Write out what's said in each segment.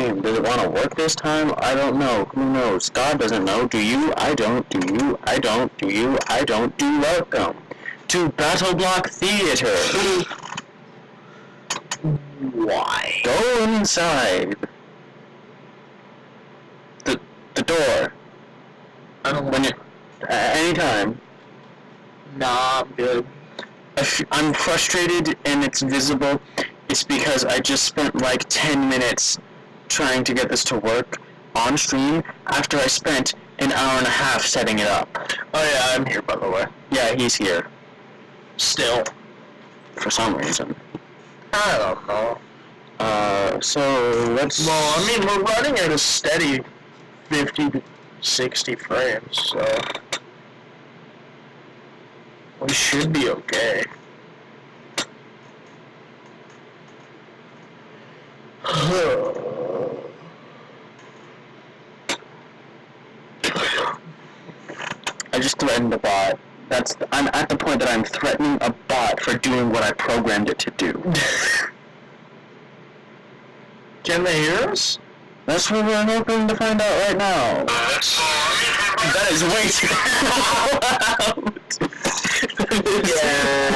stream. Does it want to work this time? I don't know. Who knows? God doesn't know. Do you? I don't. Do you? I don't. Do you? I don't. Do welcome to Battle Block Theater. Why? Go inside. The door. I don't When you, anytime. Nah, I'm good. If I'm frustrated and it's visible, it's because I just spent like 10 minutes trying to get this to work on stream after I spent an hour and a half setting it up. Oh yeah, I'm here by the way. Yeah, he's here. Still. For some reason. I don't know. So let's... Well, I mean, we're running at a steady 50 to 60 frames, so we should be okay. I just threatened a bot. I'm at the point that I'm threatening a bot for doing what I programmed it to do. Can they hear us? That's what we're hoping to find out right now. That is way too loud. Yeah.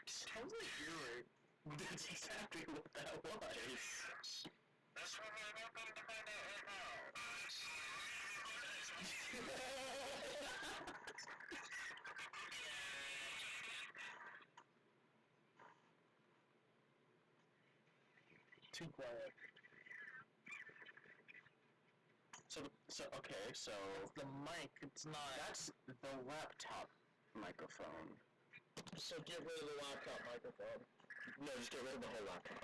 Sounds like you're That's exactly what that was. That's what we're hoping to find out right now. Too quiet. So okay, so The mic, it's not. that's the laptop microphone. So get rid of the laptop microphone. No, just get rid of the whole laptop.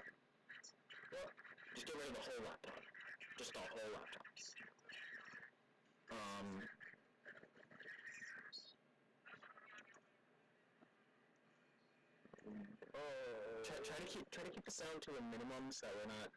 What? Just get rid of the whole laptop. Just the whole laptop. Try to keep the sound to a minimum so we're not.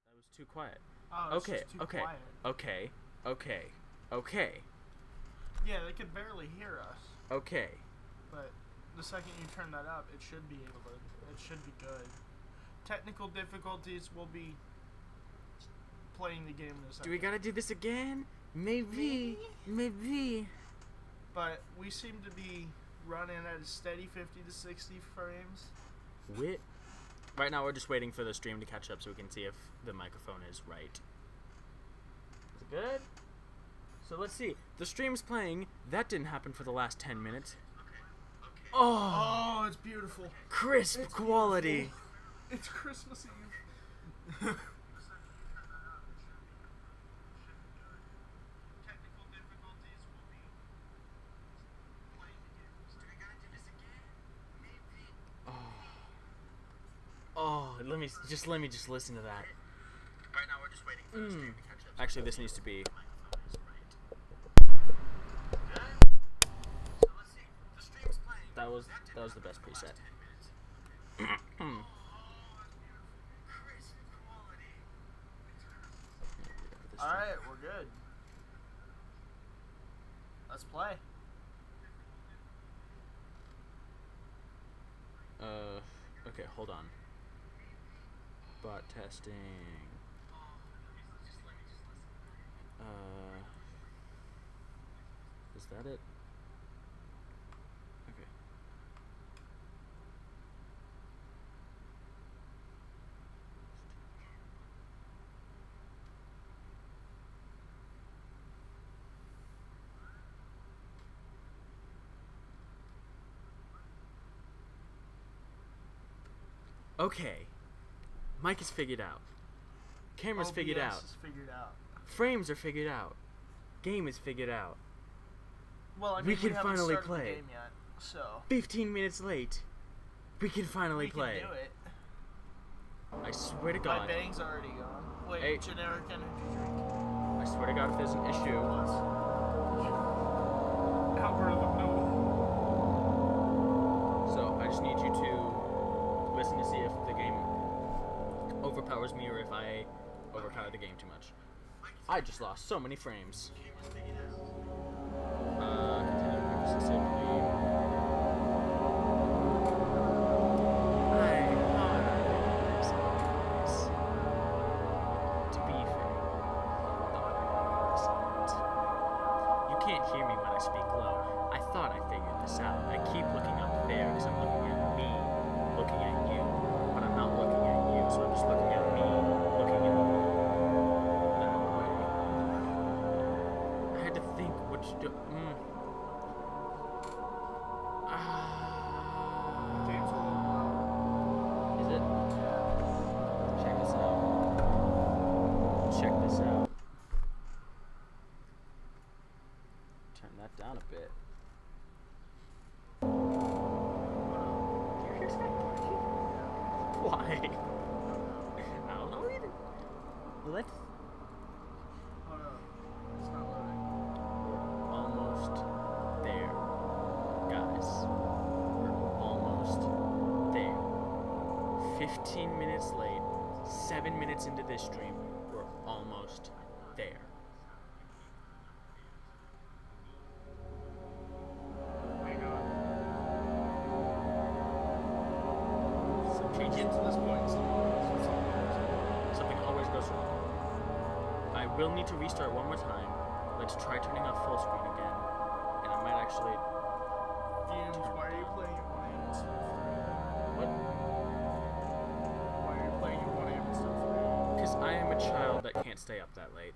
That was too quiet. Oh, it's Okay, just too okay, quiet. okay. Yeah, they could barely hear us. Okay. But the second you turn that up, it should be able to. It should be good. Technical difficulties will be playing the game in a second. Do we gotta do this again? Maybe. But we seem to be running at a steady 50 to 60 frames. Right now we're just waiting for the stream to catch up so we can see if the microphone is right. Is it good? So let's see. The stream's playing. That didn't happen for the last 10 minutes. Oh, it's beautiful. Crisp It's quality. beautiful. It's Christmas Eve. Technical difficulties will be playing the game. Do we gotta do this again? Maybe. Oh, let me just listen to that. Right now we're just waiting for the stream to catch up. Actually, this needs to be. So let's see. The stream's playing. That was the best preset. Crisp quality. Alright, we're good. Let's play. Okay, hold on. Bot testing. Is that it? Okay. Okay. Mic is figured out. Camera's figured out. OBS is figured out. Frames are figured out. Game is figured out. Well, I mean, We can haven't finally started play. the game yet, so 15 minutes late. We can finally we play. can do it. I swear to My God. bang's already gone. Wait, Hey. generic energy drink. I swear to God, if there's an issue. Algorithm, no. So I just need you to listen to see if the game overpowers me or if I overpower the game too much. I just lost so many frames. Continue to practice safely. To be fair, you can't hear me when I speak low. I thought I figured this out. I keep looking up there because I'm looking at me, looking at you, but I'm not looking at you, so I'm just looking at me, looking at that way. I had to think which do. Game's a little low. Is it? Check this out. Check this out. Turn that down a bit. Do you hear that barking? Why? I don't know either. Let's. Oh no, it's not loading. We're almost there, guys. We're almost there. 15 minutes late. 7 minutes into this stream. We're almost there. Hang on. Some We changes. get to this point, Something always goes wrong. I will need to restart one more time. Let's try turning off full screen again. And I might actually. Fumes, why are you playing at 1 a.m. instead of 3? What? Why are you playing at 1 a.m. instead of 3? Because I am a child that can't stay up that late.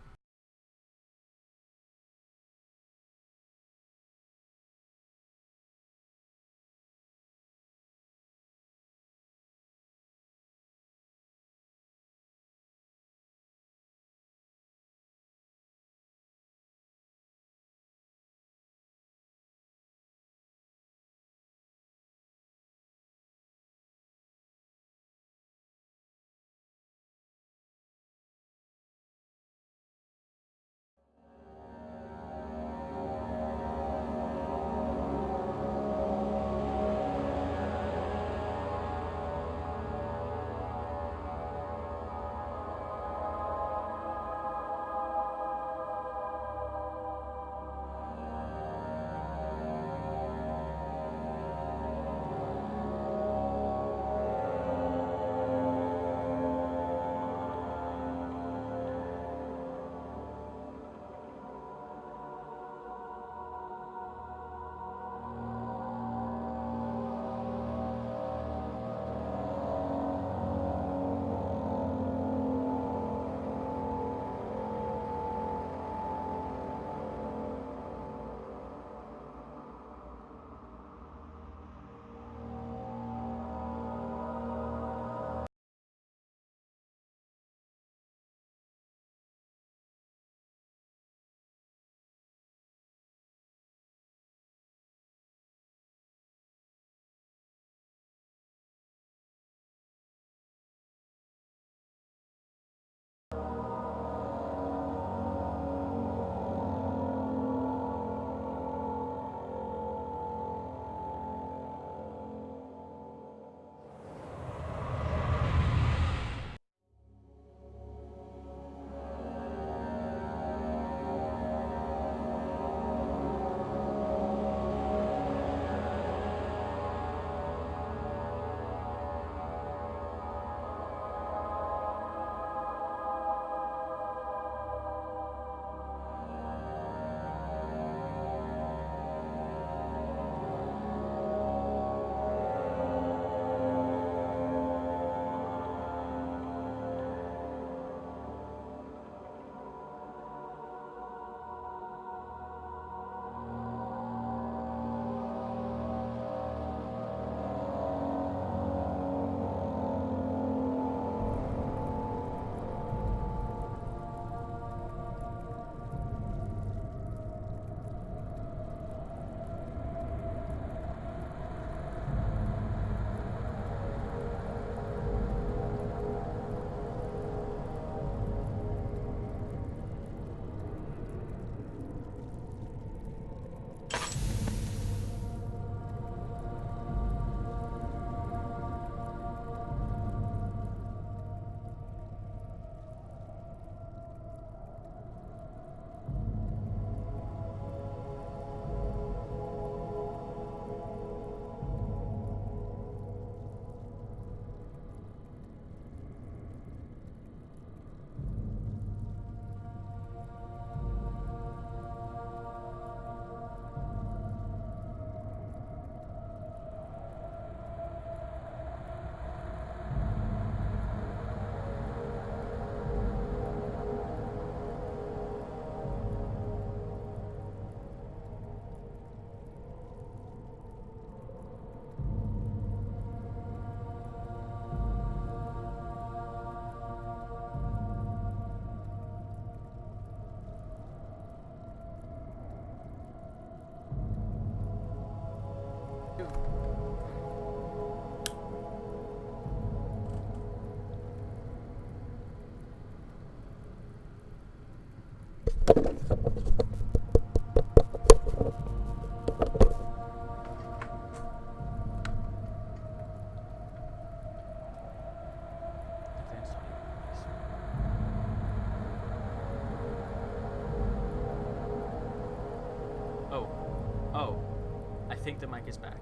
think the mic is back.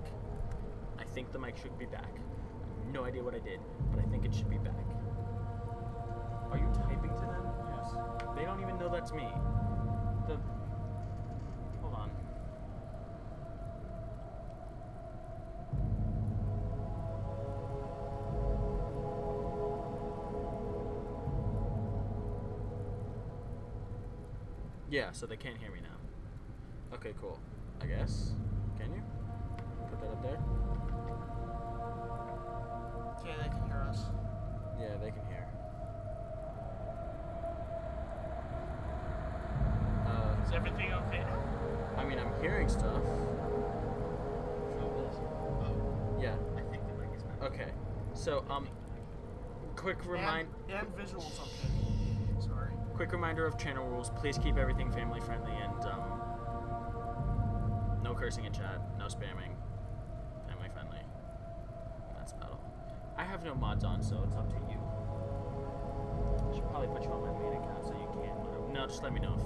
I think the mic should be back. I have no idea what I did, but I think it should be back. Are you typing to them? Yes. They don't even know that's me. Hold on. Yeah, so they can't hear me now. Okay, cool. I guess. Can you? Put that up there? Okay, they can hear us. Yeah, they can hear. Is everything okay now? I mean, I'm hearing stuff. Yeah. I think the mic is back. Okay. So, quick remind. And visuals okay. Sorry. Quick reminder of channel rules. Please keep everything family friendly and no cursing in chat, no spamming. Family friendly. That's about all. I have no mods on, so it's up to you. I should probably put you on my main account so you can. No, just let me know if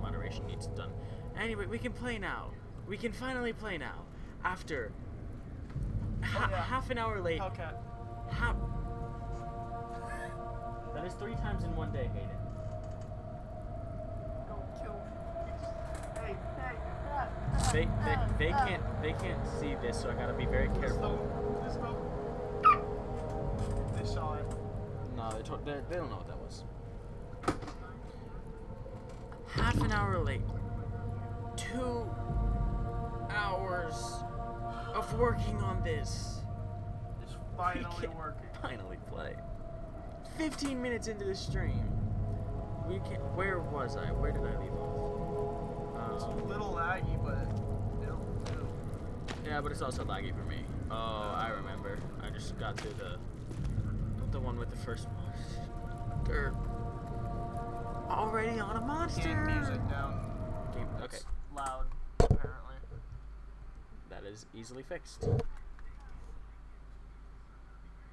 moderation needs done. Anyway, we can play now. We can finally play now. After half an hour late. Okay. That is 3 times in one day, Hayden. Don't kill me. Hey. They can't see this, so I gotta be very careful. Just go. They saw it. No, they don't know what that was. Half an hour late. 2 hours of working on this. It's finally We can working. finally play. 15 minutes into the stream. We can. Where was I? Where did I leave It's off? a little laggy, but it'll do. Yeah, but it's also laggy for me. Oh, I remember. I just got to the one with the first monster. Already on a monster. Can't music down. Game. Okay, It's loud, apparently. that is easily fixed.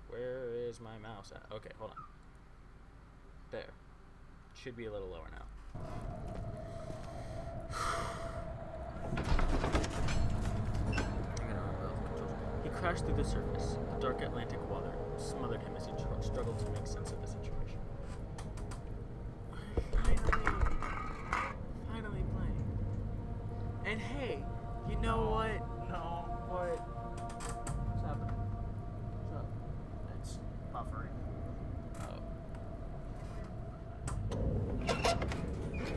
Where is my mouse at? Okay, hold on. There. Should be a little lower now. He crashed through the surface. The dark Atlantic water smothered him as he struggled to make sense of the situation. Finally playing. And hey, you know what? No, What? What's happening? What's up? it's buffering. Oh.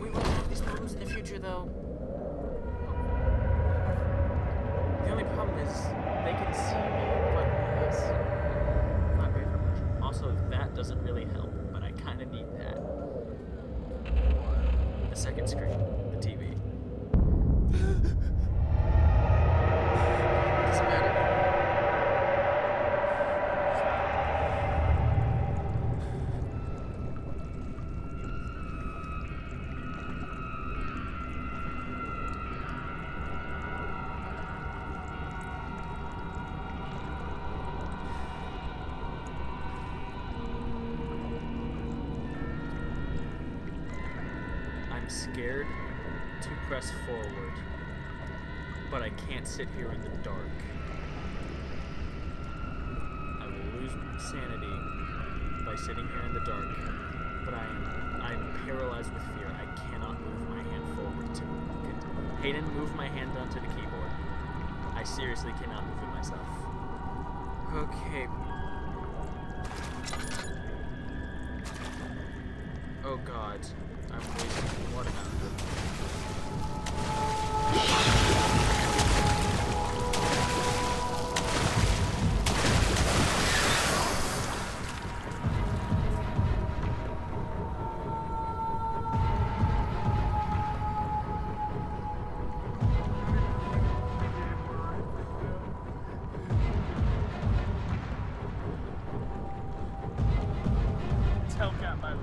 We won't have these problems in the future, though. The only problem is they can see me, but it's not great for immersion. Also, that doesn't really help, but I kind of need that. The second screen, the TV. Doesn't matter. I'm scared to press forward, but I can't sit here in the dark. I will lose sanity by sitting here in the dark, but I'm paralyzed with fear. I cannot move my hand forward to Hayden, move my hand onto the keyboard. I seriously cannot move it myself. Okay. Oh god. I'm wasting what amount of It's Hellcat, by the way.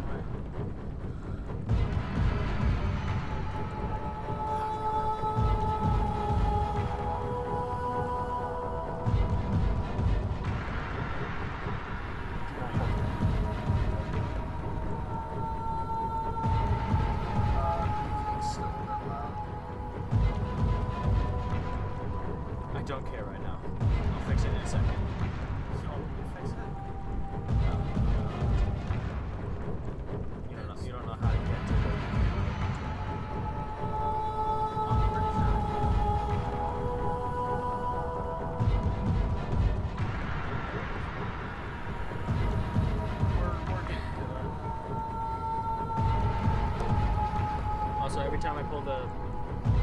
time I pull the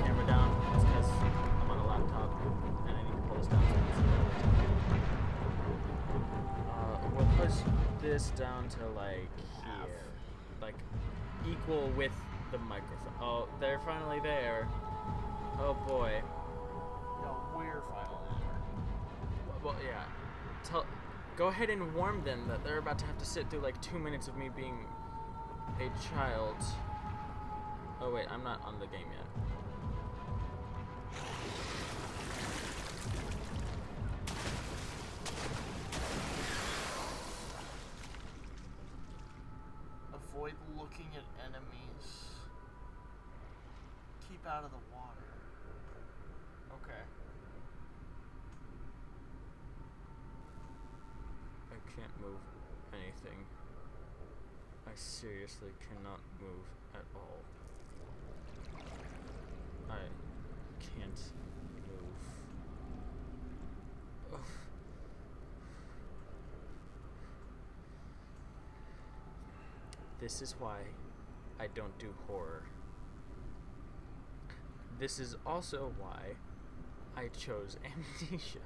camera down, it's because I'm on a laptop and I need to pull this down. We'll push this down to like here, like equal with the microphone. Oh, they're finally there. Oh boy. No, we're finally there. Well, yeah. Go ahead and warn them that they're about to have to sit through like 2 minutes of me being a child. Oh wait, I'm not on the game yet. Avoid looking at enemies. Keep out of the water. Okay. I can't move anything. I seriously cannot move at all. I can't move. Ugh. This is why I don't do horror. This is also why I chose Amnesia.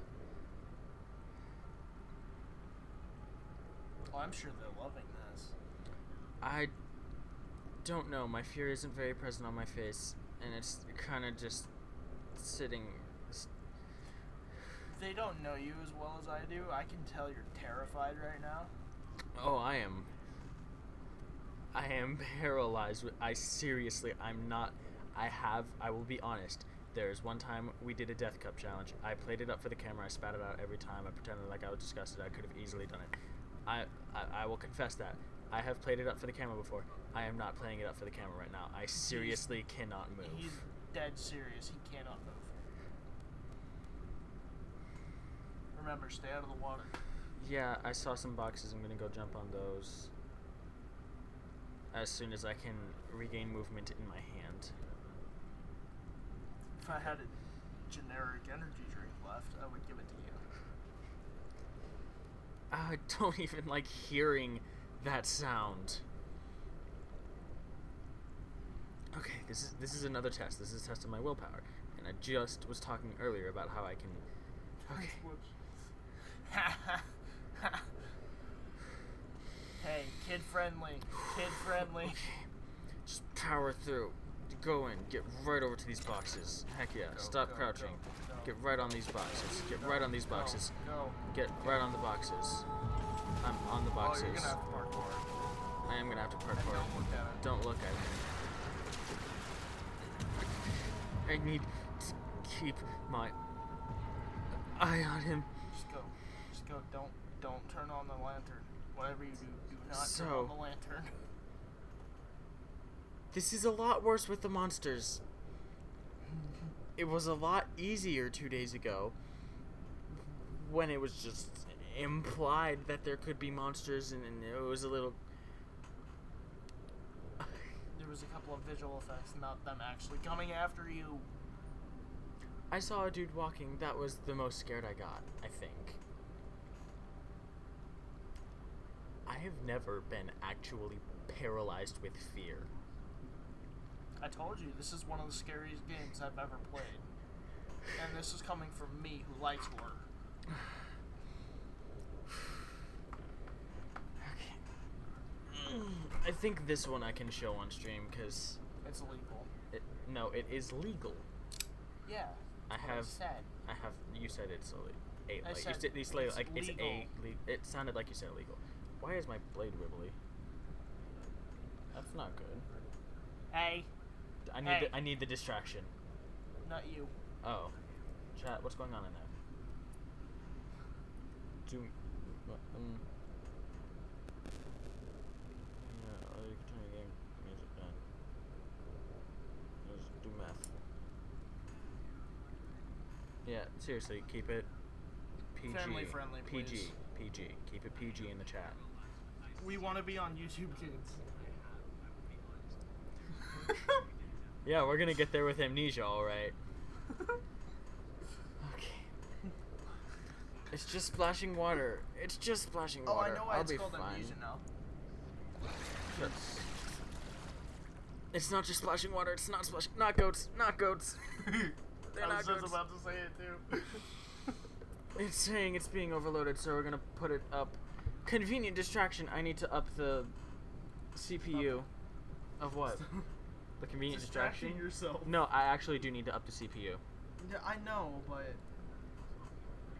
Well, I'm sure they're loving this. I don't know. My fear isn't very present on my face, and it's kind of just sitting. They don't know you as well as I do. I can tell you're terrified right now. Oh, I am paralyzed. I'm not. I will be honest. There's one time we did a death cup challenge. I played it up for the camera. I spat it out every time. I pretended like I was disgusted. I could have easily done it. I will confess that. I have played it up for the camera before. I am not playing it up for the camera right now. I seriously cannot move. He's dead serious. He cannot move. Remember, stay out of the water. Yeah, I saw some boxes. I'm gonna go jump on those as soon as I can regain movement in my hand. If I had a generic energy drink left, I would give it to you. I don't even like hearing that sound. Okay, this is another test. This is a test of my willpower. And I just was talking earlier about how I can... Okay. Hey, kid friendly. Kid friendly. Okay. Just power through. Go in. Get right over to these boxes. Heck yeah. Stop crouching. Go. Get right on these boxes. Get right on these boxes. Go. Get right on the boxes. I'm on the boxes. Oh, you're gonna have to parkour. I am gonna have to And parkour. don't look at it. Don't look at him. I need to keep my eye on him. Just go. Just go. Don't turn on the lantern. Whatever you do, do not turn So- on the lantern. This is a lot worse with the monsters. It was a lot easier 2 days ago when it was just implied that there could be monsters and it was a little... There was a couple of visual effects, not them actually coming after you. I saw a dude walking. That was the most scared I got, I think. I have never been actually paralyzed with fear. I told you, this is one of the scariest games I've ever played. And this is coming from me, who likes horror. Okay. I think this one I can show on stream because It's illegal. no, it is legal. Yeah. I that's what have. said. You said it's illegal. I Like, said you said, it's like it's legal. It sounded like you said illegal. Why is my blade wibbly? That's not good. Hey, I need Hey. I need the distraction. not you. Oh, chat. What's going on in there? Do. Yeah, you can turn your game music down. Just do math. Yeah, seriously, keep it PG. Family friendly, PG. please. PG. Keep it PG in the chat. We want to be on YouTube, kids. Yeah, we're gonna get there with Amnesia, alright. Okay. It's just splashing water. It's just splashing Oh, water. I know why I'll it's be called fine. Amnesia now. Shut- It's not just splashing water. It's not splashing. Not goats. Not goats. They're I not was just goats. about to say it too. It's saying it's being overloaded, so we're gonna put it up. Convenient distraction. I need to up the CPU. Of what? The convenient distraction? Distracting yourself. No, I actually do need to up the CPU. Yeah, I know, but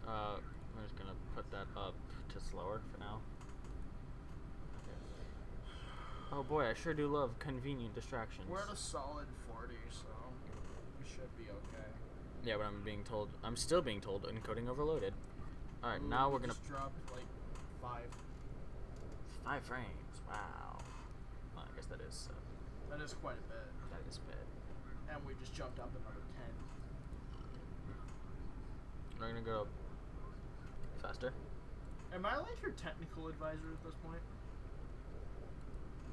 I'm just gonna put that up to slower for now. Okay. Oh boy, I sure do love convenient distractions. we're at a solid 40, so we should be okay. Yeah, but I'm still being told encoding overloaded. Alright, Ooh, now we we're gonna... just dropped like 5. 5 frames, wow. Well, I guess that is... That is quite a bit. that is bad. And we just jumped up another 10. We're gonna go faster. Am I like your technical advisor at this point?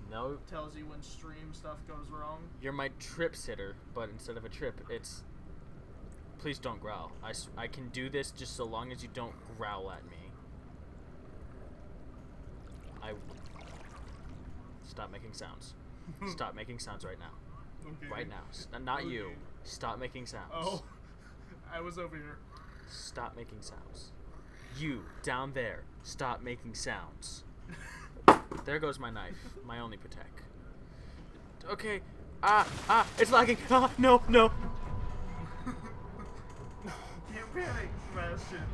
No, Tells you when stream stuff goes wrong? you're my trip sitter, but instead of a trip, it's... Please don't growl. I can do this just so long as you don't growl at me. Stop making sounds. Stop making sounds right now. Okay. Right now. Not you. Okay. Stop making sounds. Oh, I was over here. Stop making sounds. You, down there, stop making sounds. There goes my knife. My only protect. Okay. It's lagging. No. You can't panic, Sebastian.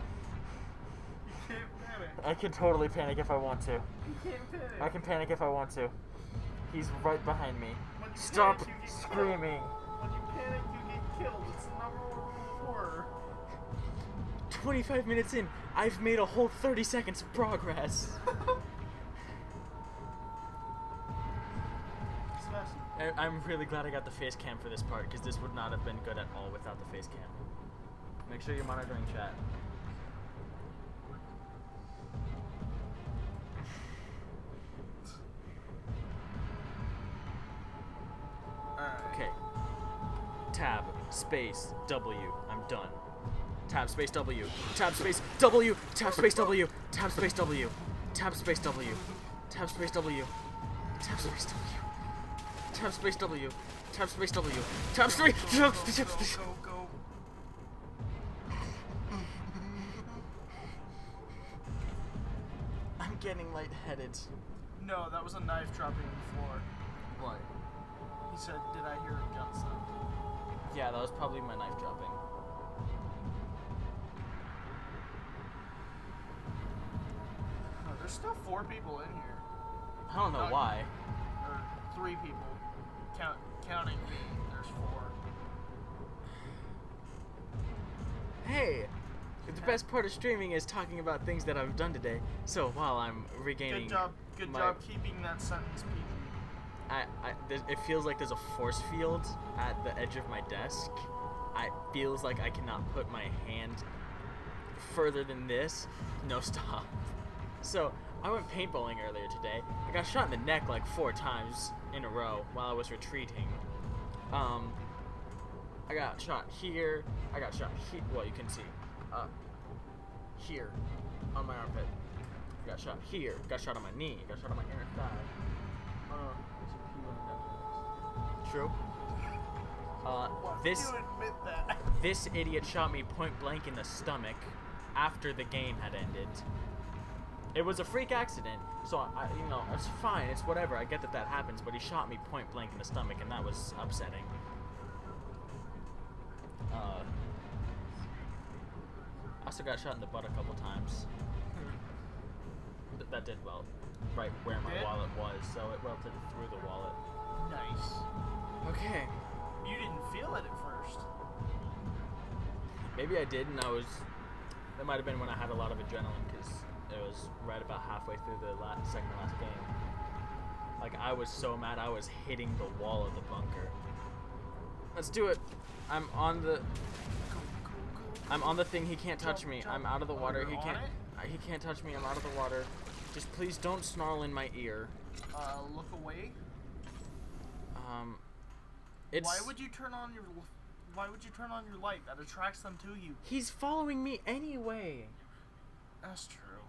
You can't panic. I can totally panic if I want to. You can't panic. I can panic if I want to. He's right behind me. When you Stop panic, you get screaming. Killed. When you panic, you get killed. It's the number 1 horror. 25 minutes in, I've made a whole 30 seconds of progress. Sebastian. I'm really glad I got the face cam for this part, because this would not have been good at all without the face cam. Make sure you're monitoring chat. Alright. Okay. Tab, space, W. I'm done. Tab, space, W. Tab, space, W. Tab, space, W. Tab, space, W. Tab, space, W. Tab, space, W. Tab, space, W. Tab, space, W. Tab, space, W. Tab, space, Go. I'm getting lightheaded. No, that was a knife dropping on the floor. What? He said, did I hear a gun sound? Yeah, that was probably my knife dropping. Oh, there's still 4 people in here. I don't know why. Or 3 people. Counting me, there's 4. Hey! The best part of streaming is talking about things that I've done today. So while I'm regaining... Good job. Good my- job keeping that sentence PG. it feels like there's a force field at the edge of my desk. It feels like I cannot put my hand further than this. No, stop. So, I went paintballing earlier today. I got shot in the neck like 4 times in a row while I was retreating. I got shot here. I got shot here. Well, you can see. Here. On my armpit. Got shot here. Got shot on my knee. Got shot on my inner thigh. True. Why This do you admit that? this idiot shot me point blank in the stomach after the game had ended. It was a freak accident, so it's fine. It's whatever. I get that happens, but he shot me point blank in the stomach, and that was upsetting. I also got shot in the butt a couple times. That did well. Right where my Did? wallet was, so it welted through the wallet. Nice. Okay. You didn't feel it at first. Maybe I did, and that might have been when I had a lot of adrenaline, because it was right about halfway through the second to last game. Like, I was so mad, I was hitting the wall of the bunker. Let's do it. I'm on the thing. He can't touch me. I'm out of the water. You're He on can't. it? He can't touch me. I'm out of the water. Just please don't snarl in my ear. Look away. It's. Why would you turn on your light? That attracts them to you. He's following me anyway. That's true.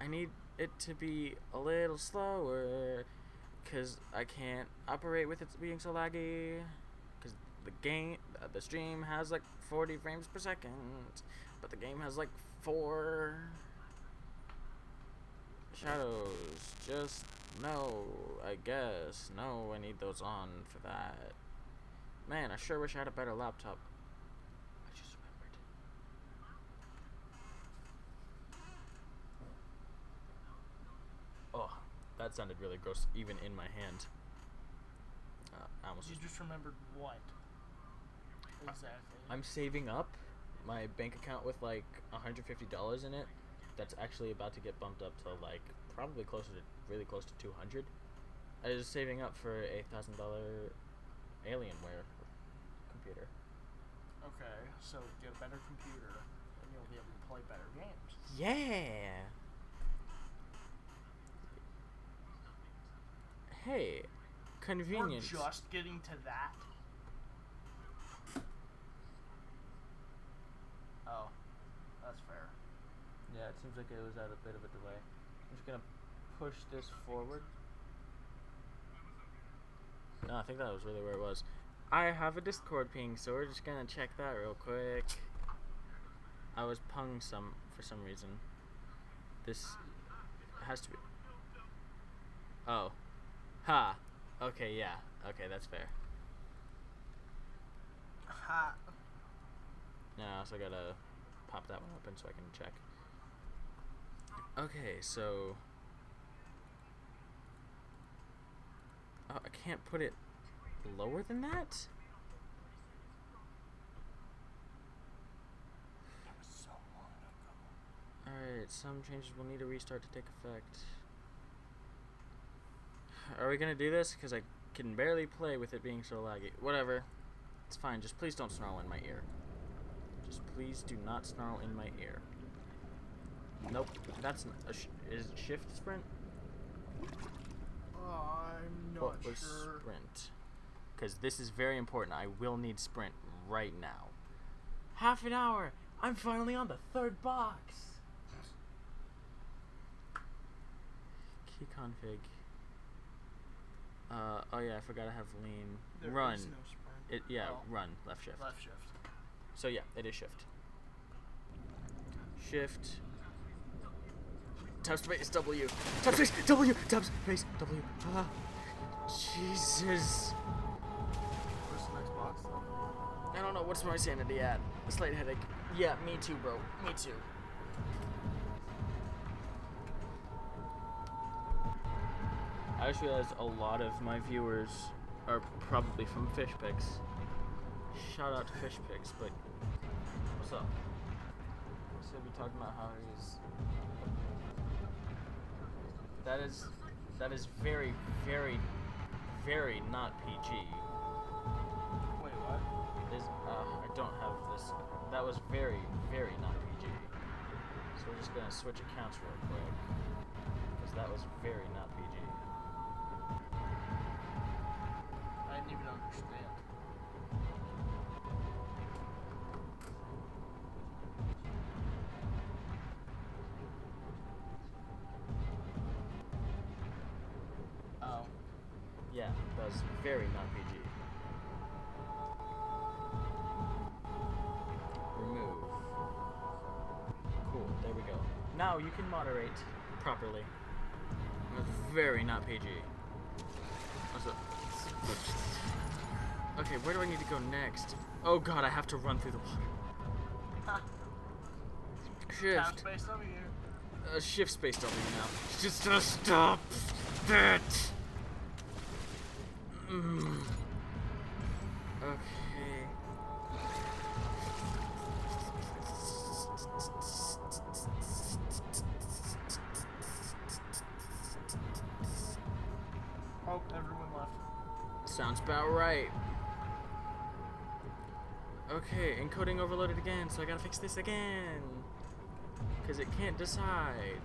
I need it to be a little slower, because I can't operate with it being so laggy. Because the stream has like 40 frames per second, but the game has like 4. Shadows, just no, I guess. No, I need those on for that. Man, I sure wish I had a better laptop. I just remembered. Oh, that sounded really gross, even in my hand. I almost You just remembered what? Exactly. I'm saving up my bank account with like $150 in it. That's actually about to get bumped up to like probably really close to 200. I was saving up for a $1,000 Alienware computer. Okay, so get a better computer, and you'll be able to play better games. Yeah. Hey, convenience. We're just getting to that. Oh, that's fair. Yeah, it seems like it was at a bit of a delay. I'm just gonna push this forward. No, I think that was really where it was. I have a Discord ping, so we're just gonna check that real quick. I was pung for some reason. This has to be. Oh. Ha. Okay, yeah. Okay, that's fair. Ha. Now I also gotta pop that one open so I can check. Okay, so. Oh, I can't put it lower than that? That was so long ago. Alright, some changes will need a restart to take effect. Are we gonna do this? Because I can barely play with it being so laggy. Whatever. It's fine. Just please don't snarl in my ear. Just please do not snarl in my ear. Nope. That's is it shift sprint? I'm not What was sure. sprint? Because this is very important. I will need sprint right now. Half an hour. I'm finally on the 3rd box. Key config. Oh yeah, I forgot to have lean. There Run. is no sprint. Run. Left shift. Left shift. So yeah, it is shift. Shift. Tab space W. Tab space W. Tab space W. Ah. Jesus. Where's the next box though? I don't know. What's my sanity at? A slight headache. Yeah, me too, bro. Me too. I just realized a lot of my viewers are probably from Fish Picks. Shout out to Fish Picks, but what's up? So we talking about how he's. That is very, very, very not PG. Wait, what? I don't have this. That was very, very not PG. So we're just gonna switch accounts real quick, because that was very not PG. I didn't even understand. Oh. Yeah, that was very not PG. Remove. Cool, there we go. Now you can moderate properly. That's very not PG. What's up? Okay, where do I need to go next? Oh god, I have to run through the water. Shift. Tab space W. Shift space W now. Just stop that. Okay. Oh, everyone left. Sounds about right. Okay, encoding overloaded again, so I gotta fix this again. Because it can't decide.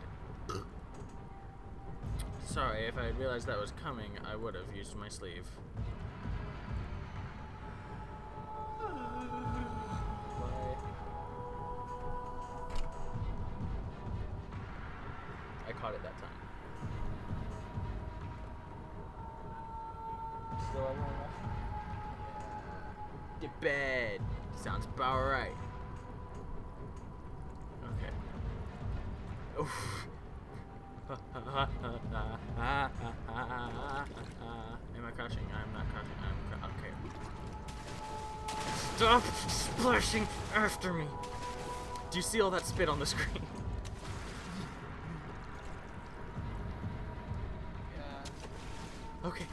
Sorry, if I had realized that was coming, I would have used my sleeve. Why? I caught it that time. still everyone rushing? Yeah. To bed. Sounds about right. Okay. Oof. Am I crouching? I'm not crouching. Okay. Stop splashing after me! Do you see all that spit on the screen? Yeah. Okay,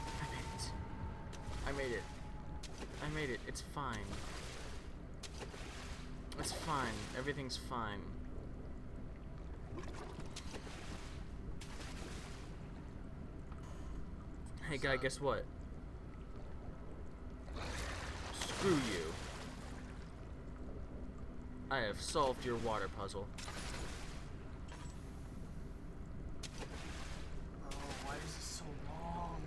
I made it. I made it. It's fine. It's fine. Everything's fine. Hey guy, guess what? Screw you. I have solved your water puzzle. Oh, why is this so long?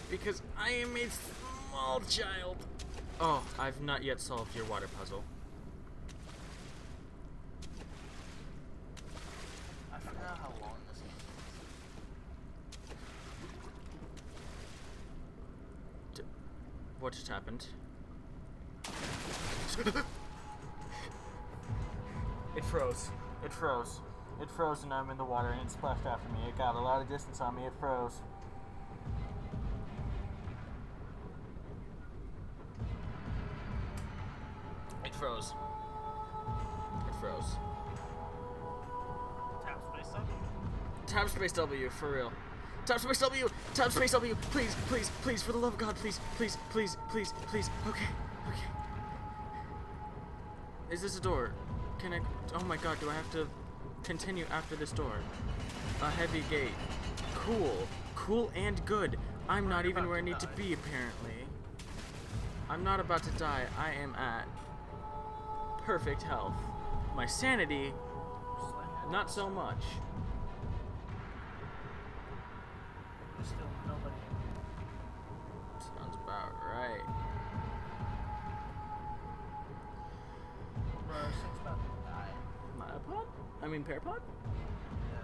Because I am a small child. Oh, I've not yet solved your water puzzle. I forgot how long this game is. What just happened? It froze. It froze. It froze and I'm in the water and it splashed after me. It got a lot of distance on me. It froze. It froze. It froze. Tap space up. Tab space W, for real. Tab space W! Tab space W! Please, please, please, for the love of God, please, please, please, please, please. Okay, okay. Is this a door? Can I... Oh my god, do I have to continue after this door? A heavy gate. Cool. Cool and good. I'm not even where I need to be, apparently. I'm not about to die. I am at perfect health. My sanity, not so much. There's still nobody. Sounds about right. Bro, this thing's about to die. My iPod? I mean, Pearpod? Yeah.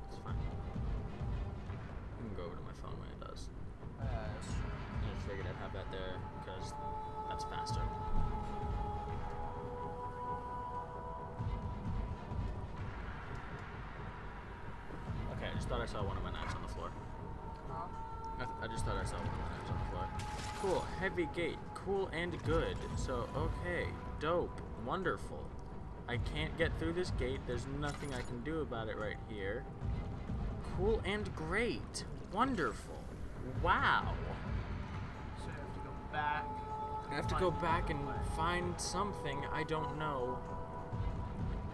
It's fine. I can go over to my phone when it does. That's true. I just figured I'd have that there because that's faster. Okay, I just thought I saw one of my knives on the floor. Huh? I just thought I saw one of my knives on the floor. Cool, heavy gate, cool and good. So, okay, dope, wonderful. I can't get through this gate. There's nothing I can do about it right here. Cool and great, wonderful. Wow. So you have to go back. I have to go back and find something. I don't know.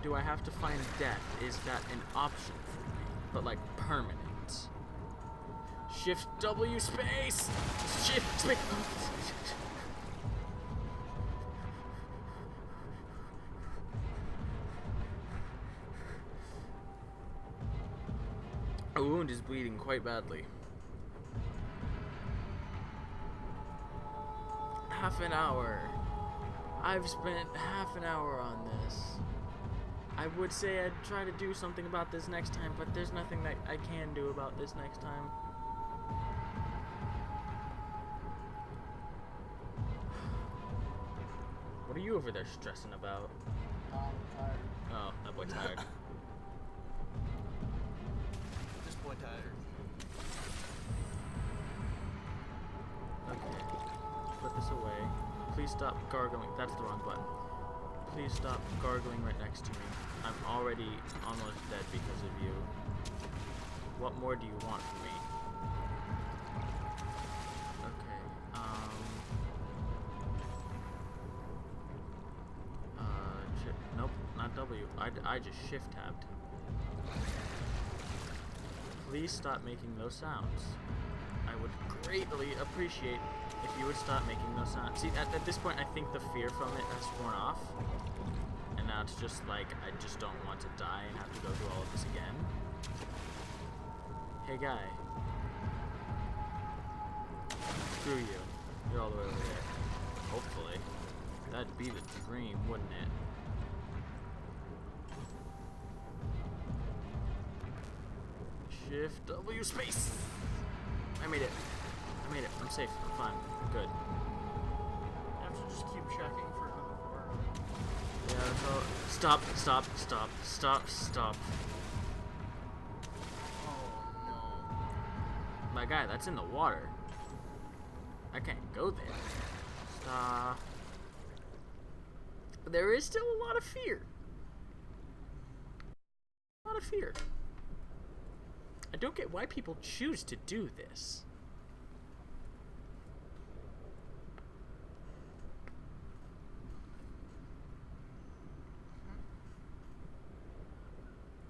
Do I have to find death? Is that an option for me? But like permanent. Shift W space! Shift space! A wound is bleeding quite badly. Half an hour. I've spent half an hour on this. I would say I'd try to do something about this next time, but there's nothing that I can do about this next time. What are you over there stressing about? I'm tired. Oh, that boy tired. This boy tired. Okay. Put this away. Please stop gargling. That's the wrong button. Please stop gargling right next to me. I'm already almost dead because of you. What more do you want from me? Okay, nope, not W. I just shift tabbed. Please stop making those sounds. I would greatly appreciate if you would stop making those sounds. See, at this point, I think the fear from it has worn off. And now it's just like, I just don't want to die and have to go through all of this again. Hey, guy. Screw you. You're all the way over there. Hopefully. That'd be the dream, wouldn't it? Shift W space! I made it. I made it. I'm safe. I'm fine. I'm good. You have to just keep checking for another portal. Yeah, that's all. Stop, stop, stop, stop, stop. Oh no. My guy, that's in the water. I can't go there. Stop. But there is still a lot of fear. A lot of fear. I don't get why people choose to do this.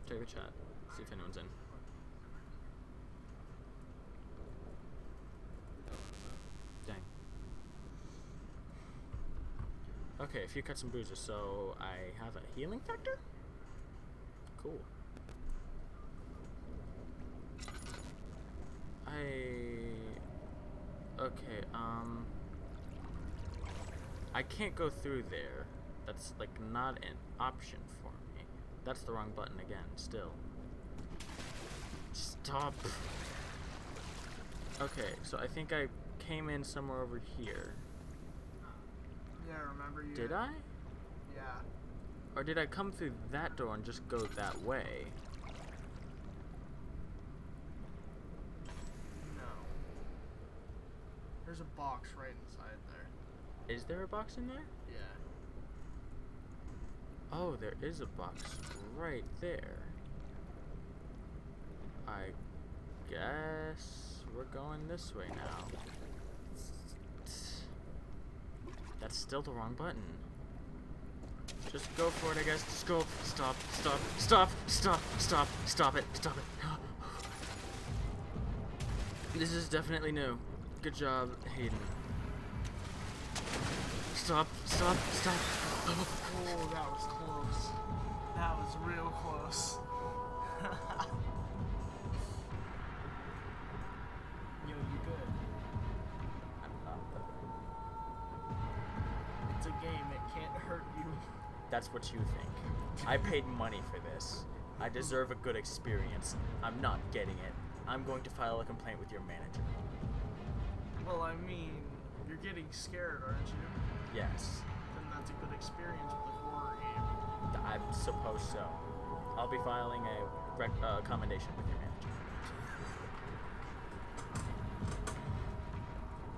Check the chat. See if anyone's in. Dang. Okay, a few cuts and bruises, so I have a healing factor? Cool. Okay, I can't go through there. That's, like, not an option for me. That's the wrong button again, still. Stop. Okay, so I think I came in somewhere over here. Yeah, remember you. Did I? Yeah. Or did I come through that door and just go that way? No. There's a box right inside there. Is there a box in there? Yeah. Oh, there is a box right there. I guess we're going this way now. That's still the wrong button. Just go for it, I guess. Just go. Stop, stop, stop, stop, stop, stop it, stop it. This is definitely new. Good job, Hayden. Stop, stop, stop. Oh, that was close. That was real close. Yo, you good? I'm not good. It's a game. It can't hurt you. That's what you think. I paid money for this. I deserve a good experience. I'm not getting it. I'm going to file a complaint with your manager. Well, I mean, you're getting scared, aren't you? Yes. Then that's a good experience with a horror game. I suppose so. I'll be filing a commendation with your manager.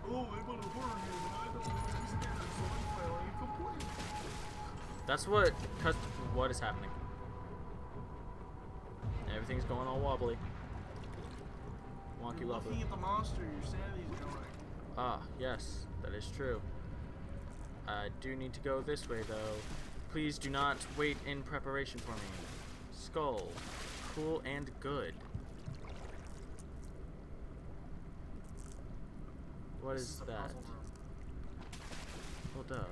Oh, I'm on a horror game and I don't want to be scared, so I'm filing a complaint. That's what is happening. Everything's going all wobbly. Wonky You're wobbly. looking at the monster, your sanity's going. Ah, yes, that is true. I do need to go this way, though. Please do not wait in preparation for me. Skull. Cool and good. What is the that? puzzle room. Well, duh.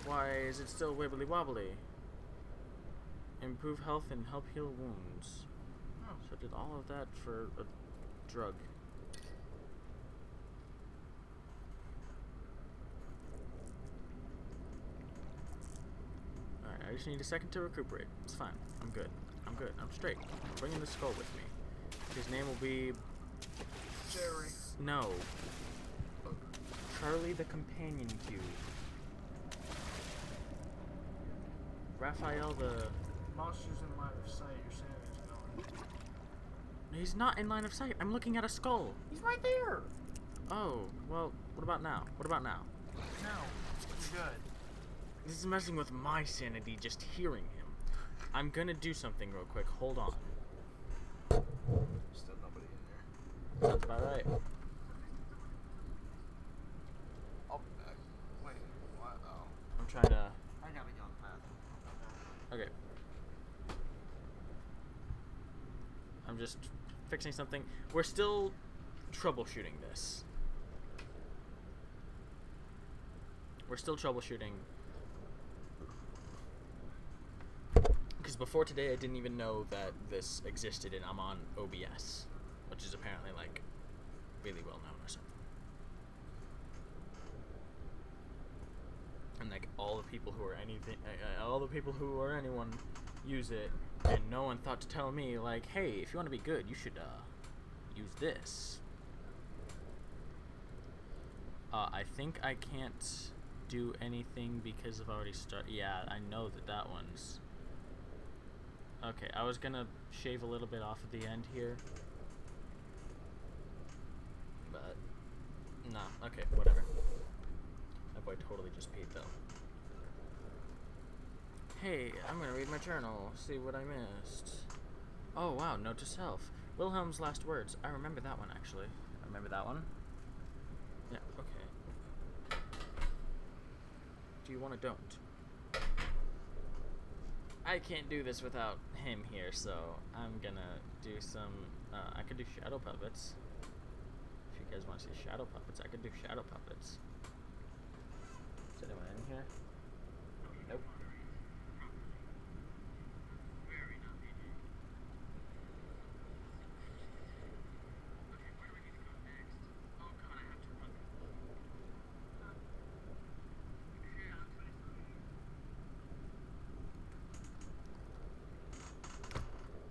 Why is it still wibbly wobbly? Improve health and help heal wounds. Oh. So I did all of that for a drug. Alright, I just need a second to recuperate. It's fine. I'm good. I'm good. I'm straight. I'm bringing the skull with me. His name will be... Jerry. No. Charlie the Companion Cube. Raphael the... Monster's in line of sight, your sanity's going. He's not in line of sight. I'm looking at a skull. He's right there! Oh, well, what about now? What about now? No, you're good. This is messing with my sanity just hearing him. I'm gonna do something real quick. Hold on. Still nobody in there. Sounds about right. I'll be back. Wait, what? Oh. I'm trying to... I gotta go to the bathroom. Okay. I'm just fixing something. We're still troubleshooting this. We're still troubleshooting. Because before today, I didn't even know that this existed, and I'm on OBS, which is apparently, like, really well known or something. And, like, all the people who are anyone use it, And no one thought to tell me, like, hey, if you want to be good, you should, use this. I think I can't do anything because I've already started. Yeah, I know that one's... Okay, I was gonna shave a little bit off at the end here. But, nah, okay, whatever. That boy totally just peed, though. Hey, I'm gonna read my journal, see what I missed. Oh, wow, note to self. Wilhelm's last words. I remember that one, actually. I remember that one. Yeah, okay. Do you want to don't? I can't do this without him here, so I'm gonna do some, I could do shadow puppets. If you guys want to see shadow puppets, I could do shadow puppets. Is anyone in here? Nope.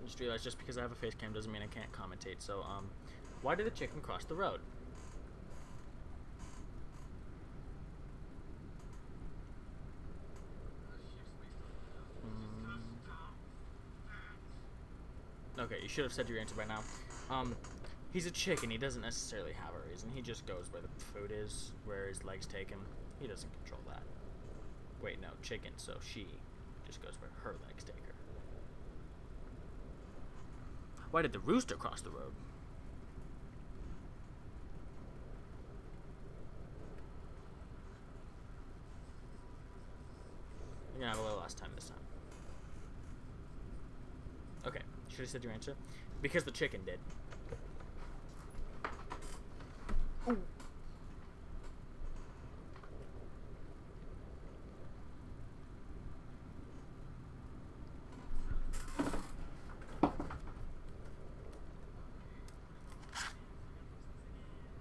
I just realized just because I have a face cam doesn't mean I can't commentate, so, why did the chicken cross the road? Okay, you should have said your answer by now. He's a chicken. He doesn't necessarily have a reason. He just goes where the food is, where his legs take him. He doesn't control that. Wait, no, chicken, so she just goes where her legs take her. Why did the rooster cross the road? You're gonna have a little less time this time. Okay, should have said your answer. Because the chicken did. Ooh.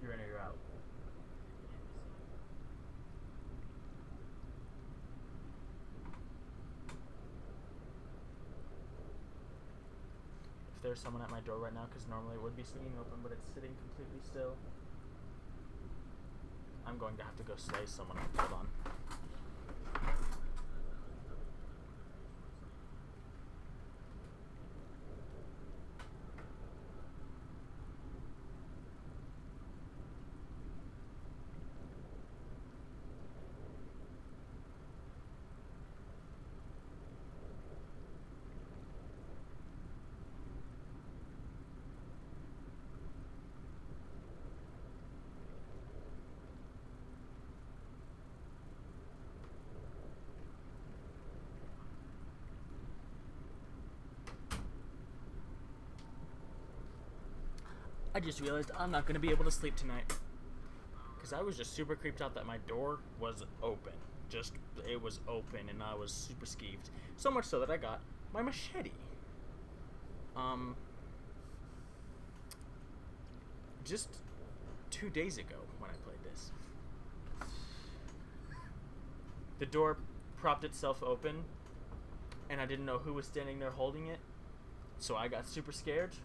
You're in or you're out. If there's someone at my door right now, because normally it would be swinging open, but it's sitting completely still, I'm going to have to go slay someone. Hold on. I just realized I'm not going to be able to sleep tonight. Because I was just super creeped out that my door was open. Just, it was open and I was super skeeved. So much so that I got my machete. Just 2 days ago when I played this. The door propped itself open and I didn't know who was standing there holding it. So I got super scared.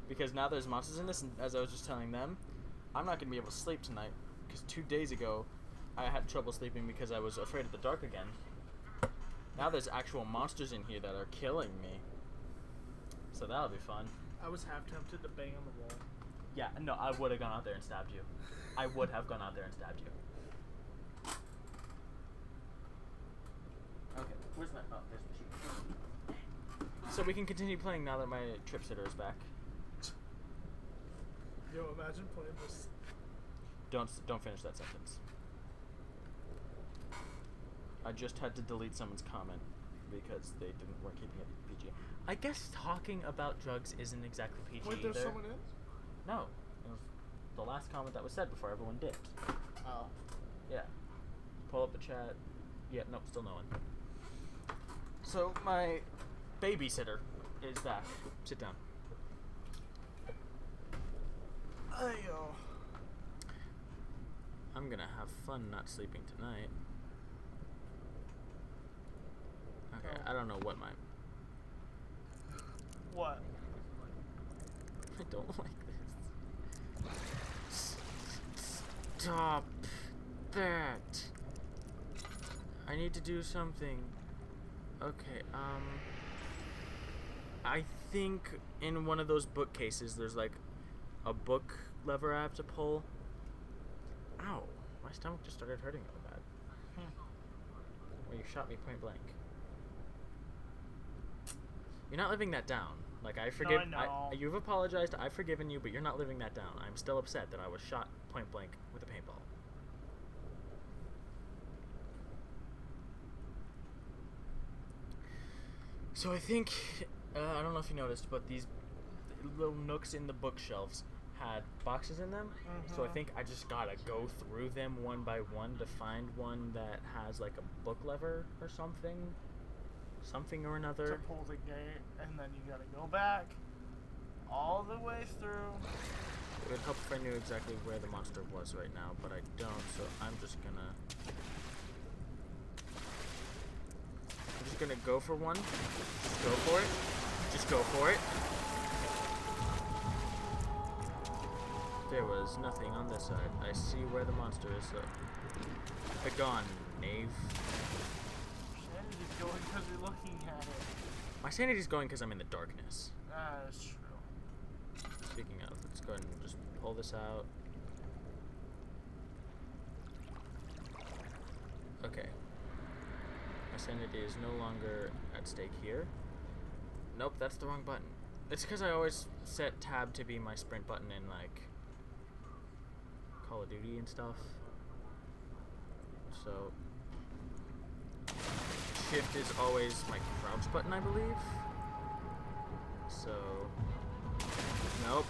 Because now there's monsters in this, and as I was just telling them, I'm not going to be able to sleep tonight. Because 2 days ago, I had trouble sleeping because I was afraid of the dark again. Now there's actual monsters in here that are killing me. So that'll be fun. I was half tempted to bang on the wall. Yeah, no, I would have gone out there and stabbed you. I would have gone out there and stabbed you. Okay, where's my... Oh, there's my sheet. So we can continue playing now that my trip sitter is back. Yo, imagine playing this. Don't finish that sentence. I just had to delete someone's comment because they weren't keeping it PG. I guess talking about drugs isn't exactly PG Wait, there's either. someone in? No, it was the last comment that was said before everyone dipped. Oh. Yeah. Pull up the chat. Yeah, nope, still no one. So my babysitter is back. Sit down. Ayo. I'm gonna have fun not sleeping tonight. Okay, Oh. I don't know what my... What? I don't like this. Stop that. I need to do something. Okay, I think in one of those bookcases there's like a book lever I have to pull. Ow. My stomach just started hurting real bad. Well, you shot me point blank. You're not living that down. Like, I forgive. No, I know. You've apologized. I've forgiven you, but you're not living that down. I'm still upset that I was shot point blank with a paintball. So I think, I don't know if you noticed, but these little nooks in the bookshelves had boxes in them. So I think I just gotta go through them one by one to find one that has like a book lever or something or another. To pull the gate, and then you gotta go back all the way through. It would help if I knew exactly where the monster was right now, but I don't, so I'm just gonna go for one. Just go for it. Just go for it. There was nothing on this side. I see where the monster is, so... Be gone, knave. Sanity's going because you're looking at it. My sanity's going because I'm in the darkness. That's true. Speaking of, let's go ahead and just pull this out. Okay. My sanity is no longer at stake here. Nope, that's the wrong button. It's because I always set tab to be my sprint button in, like, Call of Duty and stuff. So, shift is always my crouch button, I believe. So, nope.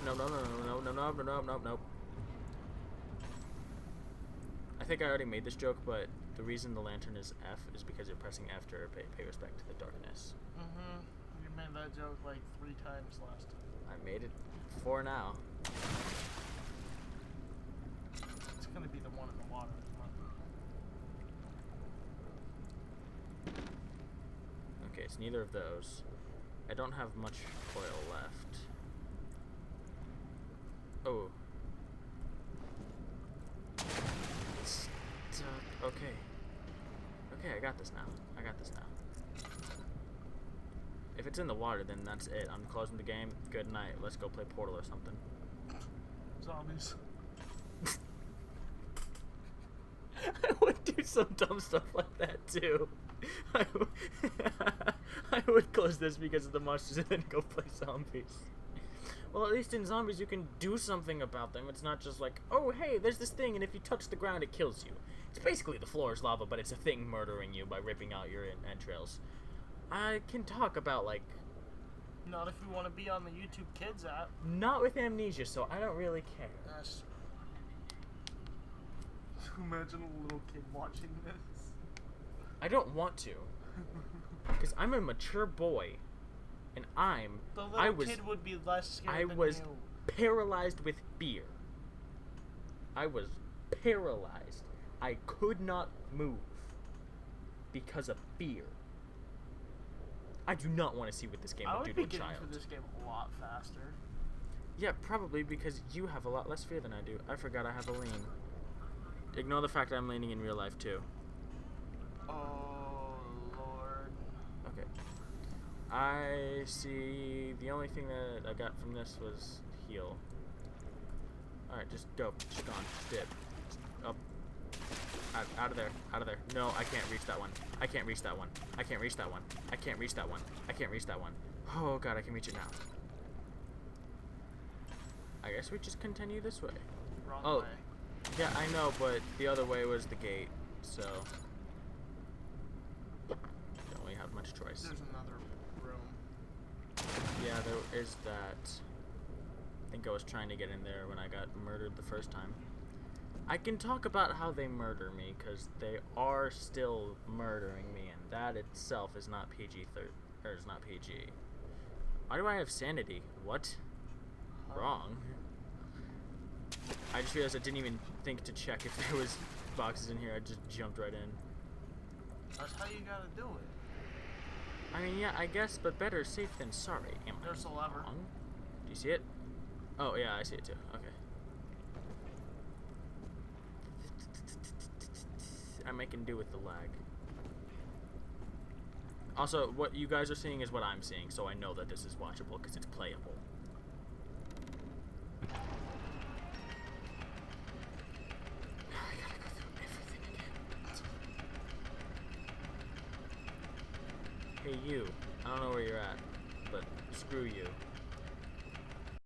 I think I already made this joke, but the reason the lantern is F is because you're pressing F to pay respect to the darkness. You made that joke like 3 times last time. I made it 4 now. It's gonna be the one in the water. Okay, it's neither of those. I don't have much oil left. Oh. Stop. Okay. Okay, I got this now. If it's in the water, then that's it. I'm closing the game. Good night. Let's go play Portal or something. Zombies. I would do some dumb stuff like that too. I would close this because of the monsters and then go play zombies. Well, at least in zombies you can do something about them. It's not just like, oh hey, there's this thing and if you touch the ground it kills you. It's basically the floor is lava, but it's a thing murdering you by ripping out your entrails. I can talk about, like... Not if you want to be on the YouTube Kids app. Not with Amnesia, so I don't really care. That's... Imagine a little kid watching this. I don't want to. Because I'm a mature boy. And The little kid would be less scared than you. Paralyzed with fear. I was paralyzed. I could not move. Because of fear. I do not want to see what this game will do to a child. I would be getting through this game a lot faster. Yeah, probably because you have a lot less fear than I do. I forgot I have a lean. Ignore the fact that I'm leaning in real life too. Oh, Lord. Okay. I see the only thing that I got from this was heal. Alright, just go. Just gone. Just dip. Just up. Out of there. Out of there. No, I can't reach that one. I can't reach that one. I can't reach that one. I can't reach that one. I can't reach that one. Oh god, I can reach it now. I guess we just continue this way. Wrong way. Yeah, I know, but the other way was the gate, so... Don't really have much choice. There's another room. Yeah, there is that. I think I was trying to get in there when I got murdered the first time. I can talk about how they murder me, because they are still murdering me, and that itself is not or is not PG. Why do I have sanity? What? Wrong. I just realized I didn't even think to check if there was boxes in here. I just jumped right in. That's how you gotta do it. I mean, yeah, I guess, but better safe than sorry. Am I There's a lever. wrong? Do you see it? Oh, yeah, I see it too. Okay. I'm making do with the lag. Also, what you guys are seeing is what I'm seeing, so I know that this is watchable because it's playable. I gotta go through everything again. Hey, you. I don't know where you're at, but screw you.